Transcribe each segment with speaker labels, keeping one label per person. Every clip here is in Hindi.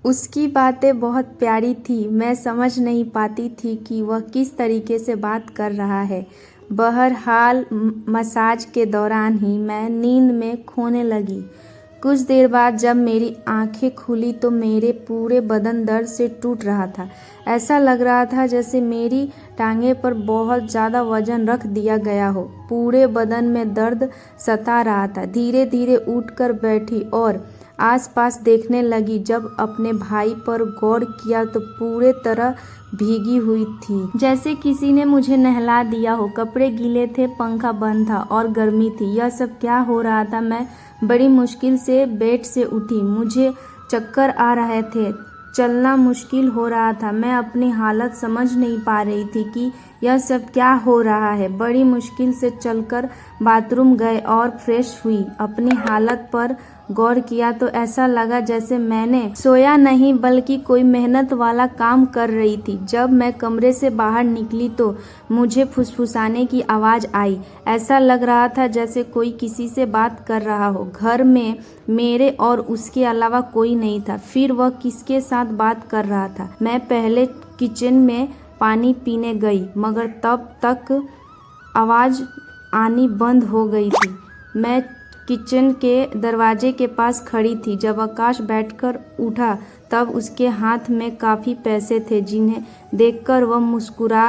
Speaker 1: उसकी बातें बहुत प्यारी थी। मैं समझ नहीं पाती थी कि वह किस तरीके से बात कर रहा है। बहरहाल मसाज के दौरान ही मैं नींद में खोने लगी। कुछ देर बाद जब मेरी आंखें खुली तो मेरे पूरे बदन दर्द से टूट रहा था। ऐसा लग रहा था जैसे मेरी टांगे पर बहुत ज़्यादा वजन रख दिया गया हो। पूरे बदन में दर्द सता रहा था। धीरे धीरे उठकर बैठी और आसपास देखने लगी। जब अपने भाई पर गौर किया तो पूरे तरह भीगी हुई थी, जैसे किसी ने मुझे नहला दिया हो। कपड़े गीले थे, पंखा बंद था और गर्मी थी। यह सब क्या हो रहा था? मैं बड़ी मुश्किल से बेड से उठी। मुझे चक्कर आ रहे थे, चलना मुश्किल हो रहा था। मैं अपनी हालत समझ नहीं पा रही थी कि यह सब क्या हो रहा है। बड़ी मुश्किल से चलकर बाथरूम गए और फ्रेश हुई। अपनी हालत पर गौर किया तो ऐसा लगा जैसे मैंने सोया नहीं बल्कि कोई मेहनत वाला काम कर रही थी। जब मैं कमरे से बाहर निकली तो मुझे फुसफुसाने की आवाज़ आई। ऐसा लग रहा था जैसे कोई किसी से बात कर रहा हो। घर में मेरे और उसके अलावा कोई नहीं था। फिर वह किसके साथ बात कर रहा था? मैं पहले किचन में पानी पीने गई मगर तब तक आवाज़ आनी बंद हो गई थी। मैं किचन के दरवाजे के पास खड़ी थी। जब आकाश बैठकर उठा तब उसके हाथ में काफ़ी पैसे थे जिन्हें देखकर वह मुस्कुरा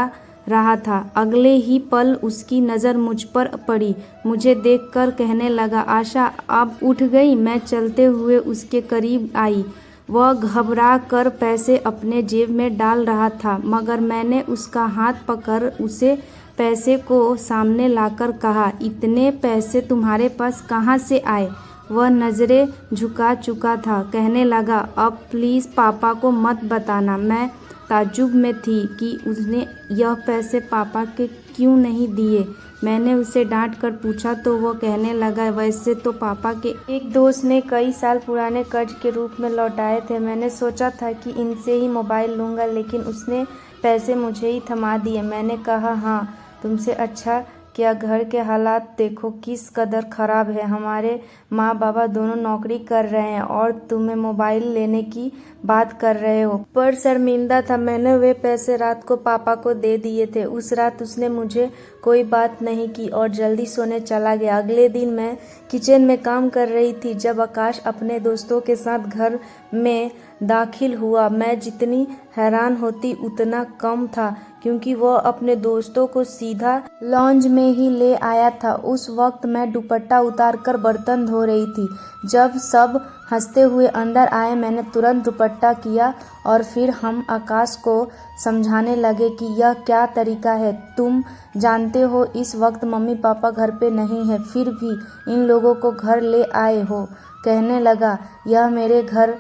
Speaker 1: रहा था। अगले ही पल उसकी नज़र मुझ पर पड़ी। मुझे देखकर कहने लगा, आशा अब उठ गई? मैं चलते हुए उसके करीब आई। वह घबरा कर पैसे अपने जेब में डाल रहा था मगर मैंने उसका हाथ पकड़ उसे पैसे को सामने लाकर कहा, इतने पैसे तुम्हारे पास कहाँ से आए? वह नज़रें झुका चुका था। कहने लगा, अब प्लीज़ पापा को मत बताना। मैं ताज्जुब में थी कि उसने यह पैसे पापा के क्यों नहीं दिए। मैंने उसे डांट कर पूछा तो वह कहने लगा, वैसे तो पापा के एक दोस्त ने कई साल पुराने कर्ज के रूप में लौटाए थे। मैंने सोचा था कि इनसे ही मोबाइल लूँगा लेकिन उसने पैसे मुझे ही थमा दिए। मैंने कहा, हाँ तुमसे अच्छा क्या, घर के हालात देखो किस कदर ख़राब है। हमारे माँ बाबा दोनों नौकरी कर रहे हैं और तुम्हें मोबाइल लेने की बात कर रहे हो। पर शर्मिंदा था। मैंने वे पैसे रात को पापा को दे दिए थे। उस रात उसने मुझे कोई बात नहीं की और जल्दी सोने चला गया। अगले दिन मैं किचन में काम कर रही थी जब आकाश अपने दोस्तों के साथ घर में दाखिल हुआ। मैं जितनी हैरान होती उतना कम था क्योंकि वह अपने दोस्तों को सीधा लॉन्ज में ही ले आया था। उस वक्त मैं दुपट्टा उतारकर बर्तन धो रही थी। जब सब हंसते हुए अंदर आए मैंने तुरंत दुपट्टा किया और फिर हम आकाश को समझाने लगे कि यह क्या तरीका है। तुम जानते हो इस वक्त मम्मी पापा घर पे नहीं है, फिर भी इन लोगों को घर ले आए हो। कहने लगा, यह मेरे घर,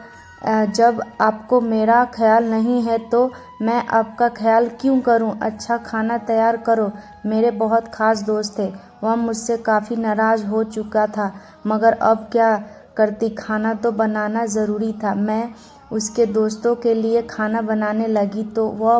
Speaker 1: जब आपको मेरा ख्याल नहीं है तो मैं आपका ख्याल क्यों करूं? अच्छा खाना तैयार करो। मेरे बहुत ख़ास दोस्त थे। वह मुझसे काफ़ी नाराज़ हो चुका था मगर अब क्या करती, खाना तो बनाना ज़रूरी था। मैं उसके दोस्तों के लिए खाना बनाने लगी तो वह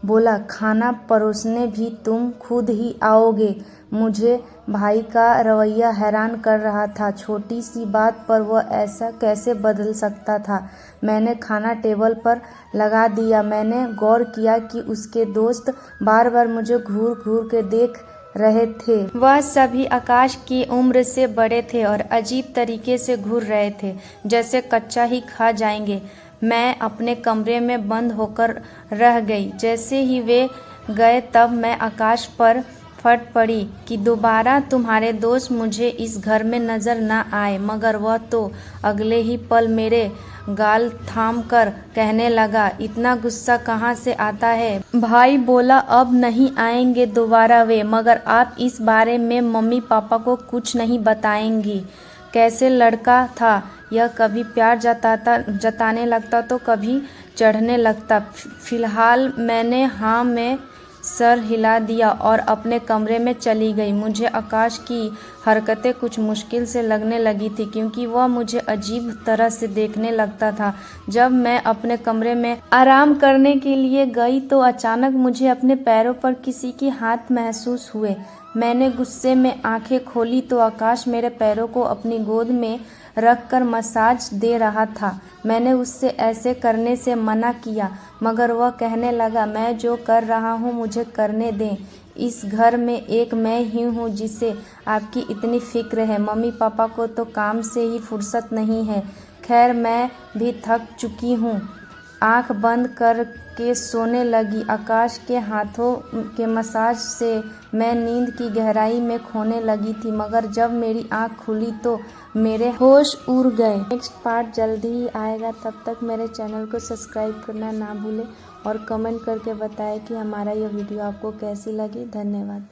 Speaker 1: बोला, खाना परोसने भी तुम खुद ही आओगे? मुझे भाई का रवैया हैरान कर रहा था। छोटी सी बात पर वह ऐसा कैसे बदल सकता था। मैंने खाना टेबल पर लगा दिया। मैंने गौर किया कि उसके दोस्त बार बार मुझे घूर घूर के देख रहे थे। वह सभी आकाश की उम्र से बड़े थे और अजीब तरीके से घूर रहे थे, जैसे कच्चा ही खा जाएंगे। मैं अपने कमरे में बंद होकर रह गई। जैसे ही वे गए तब मैं आकाश पर फट पड़ी कि दोबारा तुम्हारे दोस्त मुझे इस घर में नजर न आए। मगर वह तो अगले ही पल मेरे गाल थाम कर कहने लगा, इतना गुस्सा कहाँ से आता है? भाई बोला, अब नहीं आएंगे दोबारा वे, मगर आप इस बारे में मम्मी पापा को कुछ नहीं बताएंगी। कैसे लड़का था यह, कभी प्यार जताने लगता तो कभी चढ़ने लगता। फिलहाल मैंने हाँ में सर हिला दिया और अपने कमरे में चली गई। मुझे आकाश की हरकतें कुछ मुश्किल से लगने लगी थी क्योंकि वह मुझे अजीब तरह से देखने लगता था। जब मैं अपने कमरे में आराम करने के लिए गई तो अचानक मुझे अपने पैरों पर किसी के हाथ महसूस हुए। मैंने गुस्से में आंखें खोली तो आकाश मेरे पैरों को अपनी गोद में रखकर मसाज दे रहा था। मैंने उससे ऐसे करने से मना किया, मगर वह कहने लगा, मैं जो कर रहा हूँ मुझे करने दें। इस घर में एक मैं ही हूँ जिसे आपकी इतनी फिक्र है। मम्मी पापा को तो काम से ही फुर्सत नहीं है। खैर, मैं भी थक चुकी हूँ। आँख बंद करके सोने लगी। आकाश के हाथों के मसाज से मैं नींद की गहराई में खोने लगी थी, मगर जब मेरी आँख खुली तो मेरे होश उड़ गए। नेक्स्ट पार्ट जल्दी ही आएगा। तब तक मेरे चैनल को सब्सक्राइब करना ना भूलें और कमेंट करके बताएं कि हमारा यह वीडियो आपको कैसी लगी। धन्यवाद।